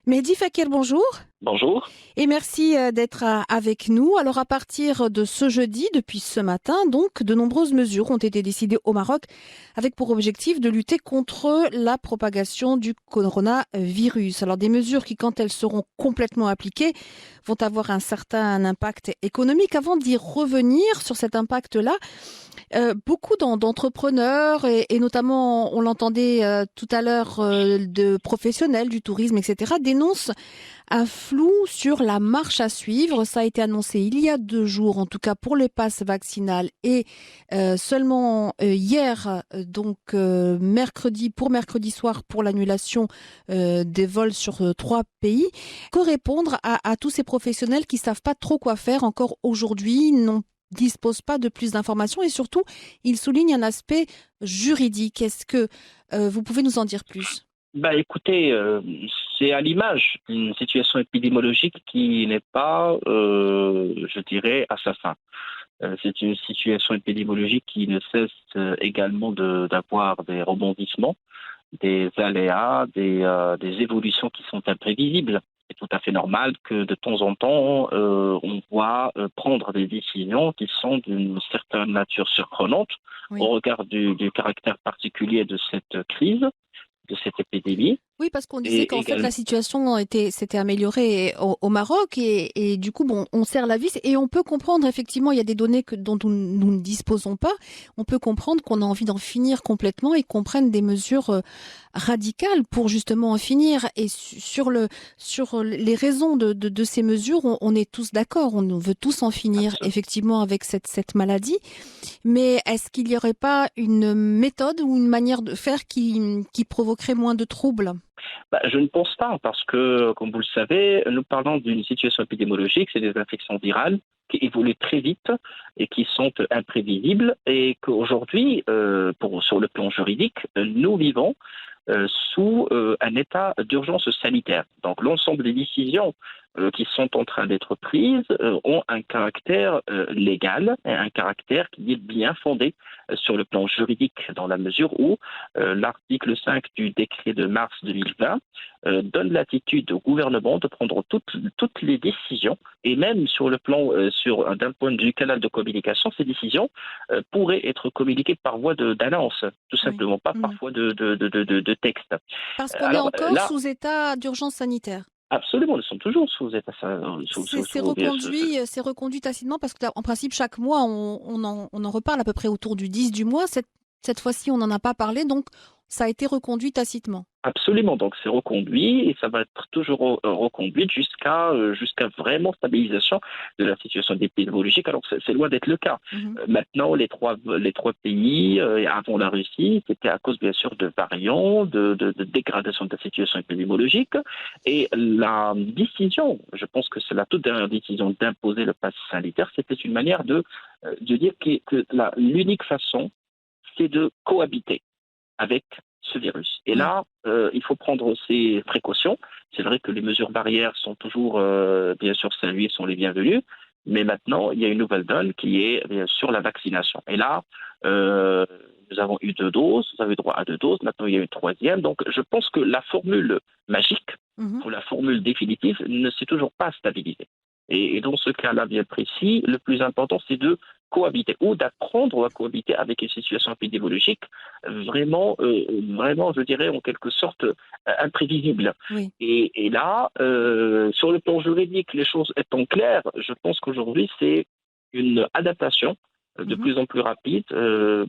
Mehdi Fakir, bonjour. Bonjour. Et merci d'être avec nous. Alors à partir de ce jeudi, depuis ce matin, donc, de nombreuses mesures ont été décidées au Maroc avec pour objectif de lutter contre la propagation du coronavirus. Alors des mesures qui, quand elles seront complètement appliquées, vont avoir un certain impact économique. Avant d'y revenir sur cet impact-là, beaucoup d'entrepreneurs et notamment, on l'entendait tout à l'heure, de professionnels du tourisme, etc., dénoncent un flou sur la marche à suivre. Ça a été annoncé il y a 2 jours, en tout cas pour les passes vaccinales, et seulement hier, mercredi soir, pour l'annulation des vols sur 3 pays. Que répondre à tous ces professionnels qui savent pas trop quoi faire encore aujourd'hui, non disposent pas de plus d'informations et surtout, ils soulignent un aspect juridique. Est-ce que vous pouvez nous en dire plus? Écoutez, c'est à l'image d'une situation épidémiologique qui n'est pas, je dirais, à sa fin. C'est une situation épidémiologique qui ne cesse également d'avoir des rebondissements, des aléas, des évolutions qui sont imprévisibles. C'est tout à fait normal que de temps en temps, on voit prendre des décisions qui sont d'une certaine nature surprenante au Oui. regard du caractère particulier de cette crise, de cette épidémie. Oui, parce qu'on disait Et qu'en fait également, la situation s'était améliorée au Maroc et du coup, bon, on serre la vis et on peut comprendre effectivement, il y a des données dont nous ne disposons pas. On peut comprendre qu'on a envie d'en finir complètement et qu'on prenne des mesures radicales pour justement en finir. Et sur les raisons de ces mesures, on est tous d'accord. On veut tous en finir effectivement avec cette maladie. Mais est-ce qu'il n'y aurait pas une méthode ou une manière de faire qui provoquerait moins de troubles? je ne pense pas, parce que, comme vous le savez, nous parlons d'une situation épidémiologique, c'est des infections virales qui évoluent très vite et qui sont imprévisibles, et qu'aujourd'hui, sur le plan juridique, nous vivons sous un état d'urgence sanitaire. Donc l'ensemble des décisions qui sont en train d'être prises ont un caractère légal, et un caractère qui est bien fondé sur le plan juridique, dans la mesure où l'article 5 du décret de mars 2020 donne l'attitude au gouvernement de prendre toutes les décisions, et même sur le plan, d'un point de vue canal de communication, ces décisions pourraient être communiquées par voie d'annonce, tout Oui. simplement, pas par Mhm. voie de texte. Parce qu'on est Alors encore là, sous état d'urgence sanitaire. absolument, nous sommes toujours sous état, C'est reconduit tacitement parce que en principe chaque mois on en reparle à peu près autour du 10 du mois. Cette fois-ci on n'en a pas parlé, donc ça a été reconduit tacitement. absolument, donc c'est reconduit, et ça va être toujours reconduit jusqu'à vraiment stabilisation de la situation épidémiologique. Alors c'est loin d'être le cas. Mhm. Maintenant, les trois pays, avant la Russie, c'était à cause bien sûr de variants, de dégradation de la situation épidémiologique, et la décision, je pense que c'est la toute dernière décision d'imposer le pass sanitaire, c'était une manière de dire que l'unique façon, c'est de cohabiter avec ce virus. Et Oui. là, il faut prendre ses précautions. C'est vrai que les mesures barrières sont toujours, bien sûr, saluées, sont les bienvenues. Mais maintenant, il y a une nouvelle donne qui est, bien sûr, la vaccination. Et là, euh, nous avons eu 2 doses, vous avez droit à 2 doses. Maintenant, il y a une troisième. Donc, je pense que la formule magique Mhm. ou la formule définitive ne s'est toujours pas stabilisée. Et dans ce cas-là bien précis, le plus important, c'est de cohabiter ou d'apprendre à cohabiter avec une situation épidémiologique vraiment, je dirais, en quelque sorte imprévisible. Oui. Et là, sur le plan juridique, les choses étant claires, je pense qu'aujourd'hui, c'est une adaptation de Mhm. plus en plus rapide,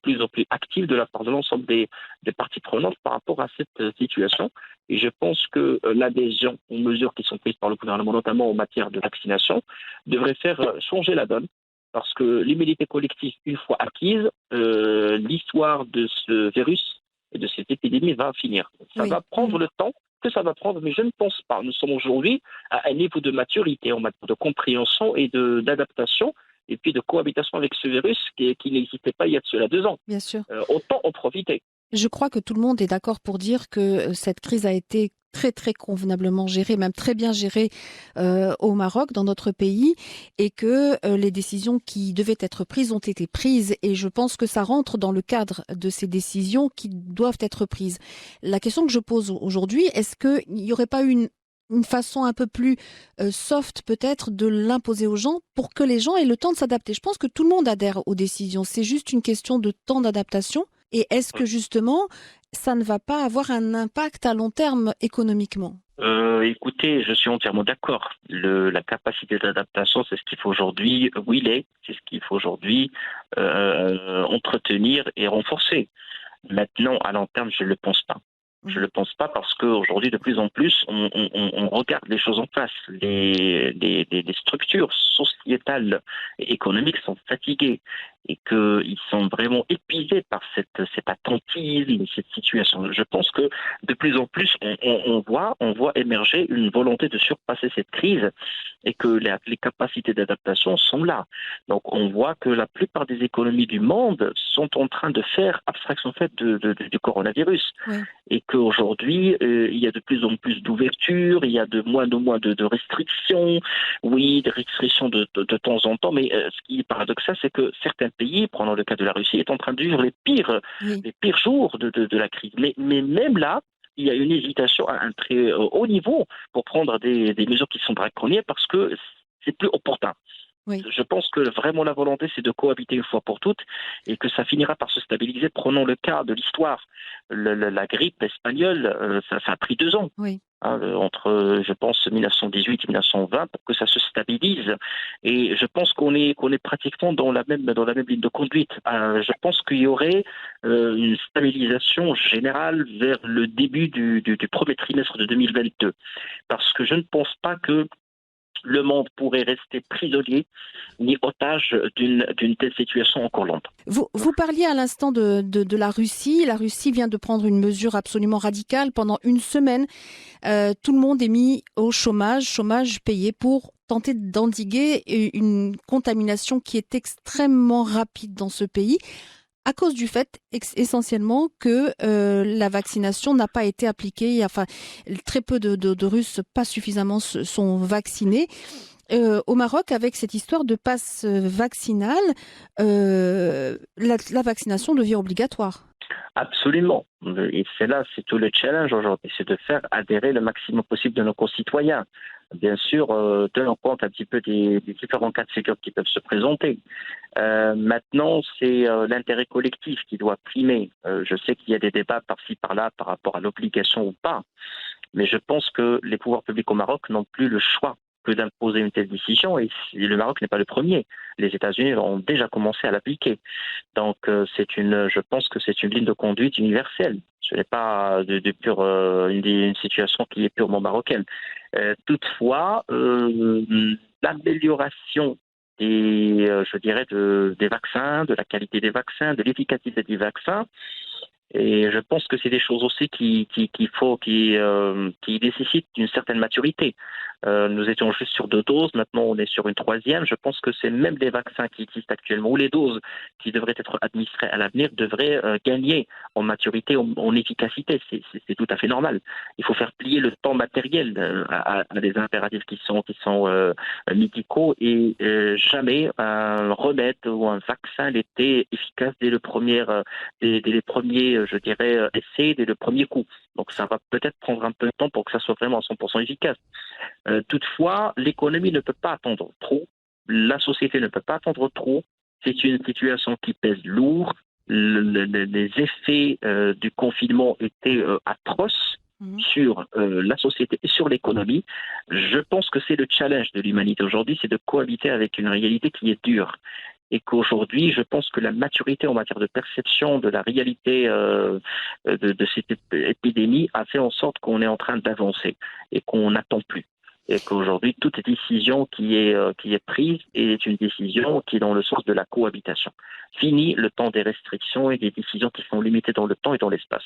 plus en plus active de la part de l'ensemble des parties prenantes par rapport à cette situation. Et je pense que l'adhésion aux mesures qui sont prises par le gouvernement, notamment en matière de vaccination, devrait faire changer la donne. Parce que l'immunité collective, une fois acquise, l'histoire de ce virus et de cette épidémie va finir. Ça Oui. va prendre le temps que ça va prendre, mais je ne pense pas. Nous sommes aujourd'hui à un niveau de maturité en matière de compréhension et d'adaptation, et puis de cohabitation avec ce virus qui n'existait pas il y a de cela 2 ans. Bien sûr. Autant en profiter. Je crois que tout le monde est d'accord pour dire que cette crise a été très très convenablement gérée, même très bien gérée au Maroc, dans notre pays, et que les décisions qui devaient être prises ont été prises. Et je pense que ça rentre dans le cadre de ces décisions qui doivent être prises. La question que je pose aujourd'hui, est-ce qu'il n'y aurait pas une façon un peu plus soft peut-être de l'imposer aux gens pour que les gens aient le temps de s'adapter. Je pense que tout le monde adhère aux décisions. C'est juste une question de temps d'adaptation. Et est-ce que justement, ça ne va pas avoir un impact à long terme économiquement? Écoutez, je suis entièrement d'accord. La capacité d'adaptation, c'est ce qu'il faut aujourd'hui, c'est ce qu'il faut aujourd'hui entretenir et renforcer. Maintenant, à long terme, je ne le pense pas. Je ne le pense pas parce qu'aujourd'hui, de plus en plus, on regarde les choses en face. Les structures sociétales et économiques sont fatiguées et qu'ils sont vraiment épuisés par cet attentisme, cette situation. Je pense que de plus en plus, on voit émerger une volonté de surpasser cette crise et que les capacités d'adaptation sont là. Donc, on voit que la plupart des économies du monde sont en train de faire abstraction faite du coronavirus. Oui. Et qu'aujourd'hui, il y a de plus en plus d'ouverture, il y a de moins en moins de restrictions, oui, des restrictions de temps en temps, mais ce qui est paradoxal, c'est que certains pays, prenons le cas de la Russie, est en train de vivre les pires jours de la crise. Mais même là, il y a une hésitation à un très haut niveau pour prendre des mesures qui sont draconiennes parce que c'est plus opportun. Oui. Je pense que vraiment la volonté, c'est de cohabiter une fois pour toutes et que ça finira par se stabiliser. Prenons le cas de l'histoire. La grippe espagnole, ça a pris 2 ans. Oui. Entre, je pense, 1918 et 1920 pour que ça se stabilise. Et je pense qu'on est pratiquement dans la même ligne de conduite. Je pense qu'il y aurait une stabilisation générale vers le début du premier trimestre de 2022. Parce que je ne pense pas que le monde pourrait rester prisonnier ni otage d'une telle situation encore longtemps. Vous parliez à l'instant de la Russie. La Russie vient de prendre une mesure absolument radicale. Pendant une semaine, tout le monde est mis au chômage payé pour tenter d'endiguer une contamination qui est extrêmement rapide dans ce pays, à cause du fait essentiellement que la vaccination n'a pas été appliquée. Enfin, très peu de Russes, pas suffisamment, sont vaccinés. Au Maroc, avec cette histoire de passe vaccinal, la vaccination devient obligatoire. Absolument. Et c'est tout le challenge aujourd'hui, c'est de faire adhérer le maximum possible de nos concitoyens. Bien sûr, tenant compte un petit peu des différents cas de figure qui peuvent se présenter. Maintenant, c'est l'intérêt collectif qui doit primer. Je sais qu'il y a des débats par-ci, par-là par rapport à l'obligation ou pas, mais je pense que les pouvoirs publics au Maroc n'ont plus le choix que d'imposer une telle décision, et le Maroc n'est pas le premier. Les États-Unis ont déjà commencé à l'appliquer. Donc, je pense que c'est une ligne de conduite universelle. Ce n'est pas une situation qui est purement marocaine. Toutefois, l'amélioration des vaccins, de la qualité des vaccins, de l'efficacité des vaccins, et je pense que c'est des choses aussi qui nécessitent une certaine maturité. Nous étions juste sur 2 doses, maintenant on est sur une 3e. Je pense que c'est même les vaccins qui existent actuellement ou les doses qui devraient être administrées à l'avenir devraient gagner en maturité, en efficacité. C'est tout à fait normal. Il faut faire plier le temps matériel à des impératifs qui sont médicaux, et jamais un remède ou un vaccin n'était efficace dès les premiers essais, dès le premier coup. Donc ça va peut-être prendre un peu de temps pour que ça soit vraiment à 100% efficace. Toutefois, l'économie ne peut pas attendre trop, la société ne peut pas attendre trop. C'est une situation qui pèse lourd. Les effets du confinement étaient atroces sur la société et sur l'économie. Je pense que c'est le challenge de l'humanité aujourd'hui, c'est de cohabiter avec une réalité qui est dure. Et qu'aujourd'hui, je pense que la maturité en matière de perception de la réalité de cette épidémie a fait en sorte qu'on est en train d'avancer et qu'on n'attend plus. Et qu'aujourd'hui, toute décision qui est prise est une décision qui est dans le sens de la cohabitation. Fini le temps des restrictions et des décisions qui sont limitées dans le temps et dans l'espace.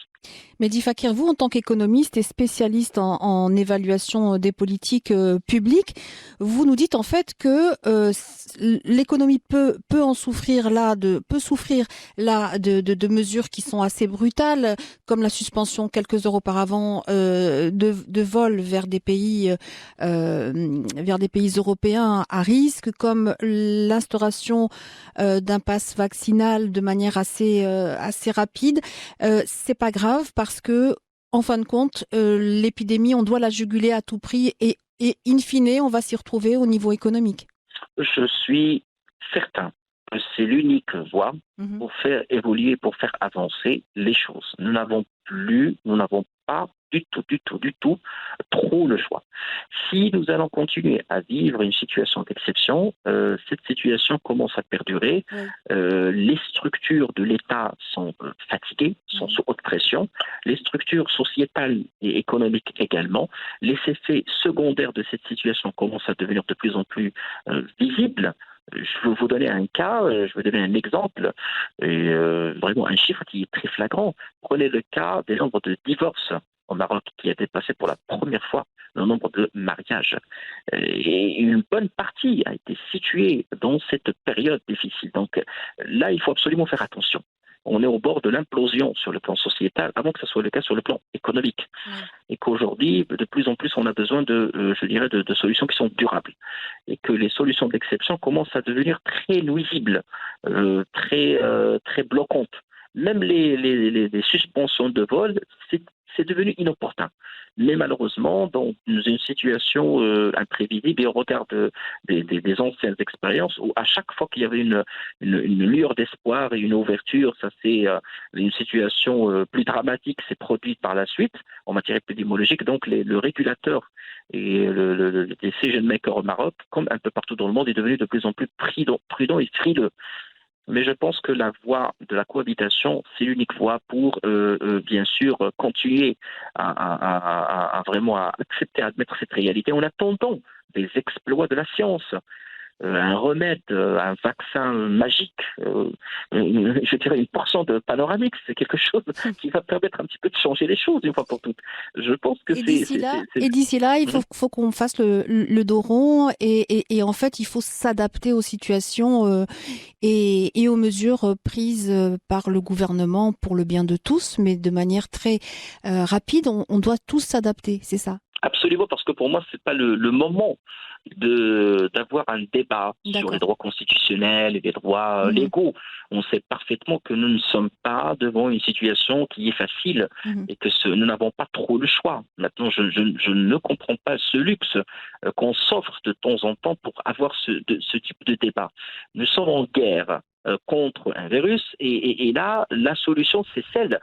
Mehdi Fakir, vous, en tant qu'économiste et spécialiste en évaluation des politiques publiques, vous nous dites en fait que l'économie peut souffrir là de mesures qui sont assez brutales, comme la suspension quelques heures auparavant de vols vers des pays européens à risque, comme l'instauration d'un pass vaccinal de manière assez rapide. C'est pas grave parce que En fin de compte, l'épidémie, on doit la juguler à tout prix et in fine, on va s'y retrouver au niveau économique. Je suis certain que c'est l'unique voie pour faire évoluer, pour faire avancer les choses. Nous n'avons pas du tout trop le choix. Si nous allons continuer à vivre une situation d'exception, cette situation commence à perdurer. Oui. Les structures de l'État sont fatiguées, sont sous haute pression. Les structures sociétales et économiques également. Les effets secondaires de cette situation commencent à devenir de plus en plus visibles. Je vais vous donner un cas, je vais donner un exemple, et vraiment un chiffre qui est très flagrant. Prenez le cas des nombres de divorces au Maroc qui a dépassé pour la première fois le nombre de mariages. Et une bonne partie a été située dans cette période difficile. Donc là, il faut absolument faire attention. On est au bord de l'implosion sur le plan sociétal, avant que ce soit le cas sur le plan économique. Et qu'aujourd'hui, de plus en plus, on a besoin de solutions qui sont durables. Et que les solutions d'exception commencent à devenir très nuisibles, très bloquantes. Même les suspensions de vol, c'est devenu inopportun. Mais malheureusement, dans une situation imprévisible, et au regard des anciennes expériences, où à chaque fois qu'il y avait une lueur d'espoir et une ouverture, ça c'est une situation plus dramatique s'est produite par la suite en matière épidémiologique. Donc le régulateur et le decision maker au Maroc, comme un peu partout dans le monde, est devenu de plus en plus prudent et frileux. Mais je pense que la voie de la cohabitation, c'est l'unique voie pour, bien sûr, continuer à vraiment accepter, à admettre cette réalité en attendant des exploits de la science. Un remède, un vaccin magique, je dirais une portion de panoramique, c'est quelque chose qui va permettre un petit peu de changer les choses une fois pour toutes. Je pense que d'ici là, il faut qu'on fasse le dos rond et en fait, il faut s'adapter aux situations et aux mesures prises par le gouvernement pour le bien de tous, mais de manière très rapide. On doit tous s'adapter, c'est ça? Absolument, parce que pour moi, c'est pas le moment d'avoir un débat sur les droits constitutionnels et les droits légaux. On sait parfaitement que nous ne sommes pas devant une situation qui est facile et que nous n'avons pas trop le choix. Maintenant, je ne comprends pas ce luxe qu'on s'offre de temps en temps pour avoir ce type de débat. Nous sommes en guerre contre un virus et là, la solution, c'est celle.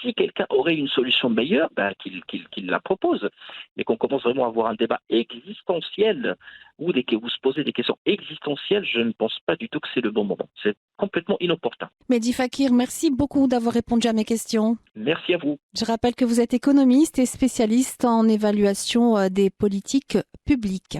Si quelqu'un aurait une solution meilleure, qu'il la propose, mais qu'on commence vraiment à avoir un débat existentiel ou vous se posez des questions existentielles, je ne pense pas du tout que c'est le bon moment. C'est complètement inopportun. Mehdi Fakir, merci beaucoup d'avoir répondu à mes questions. Merci à vous. Je rappelle que vous êtes économiste et spécialiste en évaluation des politiques publiques.